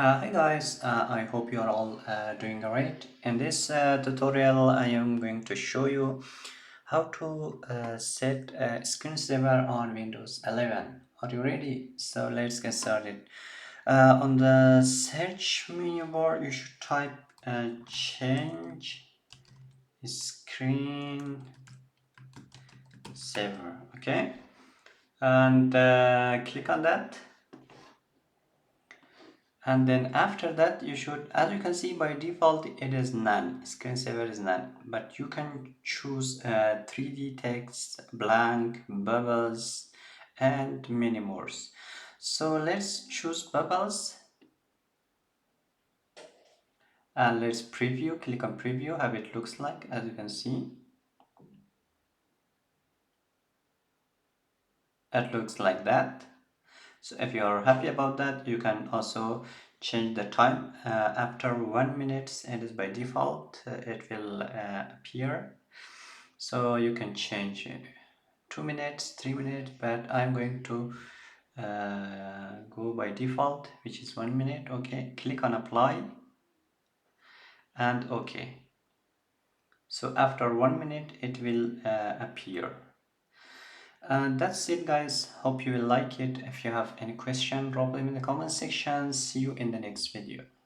Hi guys, I hope you are all doing great. In this tutorial, I am going to show you how to set a screensaver on Windows 11. Are you ready? So let's get started. On the search menu bar, you should type change screen saver, okay? And click on that. And then after that you should, as you can see, by default it is none, screensaver is none, but you can choose 3D text, blank, bubbles, and many more. So let's choose bubbles and let's preview. Click on preview, how it looks like. As you can see, it looks like that. So if you are happy about that, you can also change the time. After 1 minute, it is by default, it will appear. So you can change 2 minutes, 3 minutes, but I'm going to go by default, which is 1 minute. Okay, click on apply and okay. So after 1 minute, it will appear. That's it guys, hope you will like it. If you have any question, drop them in the comment section. See you in the next video.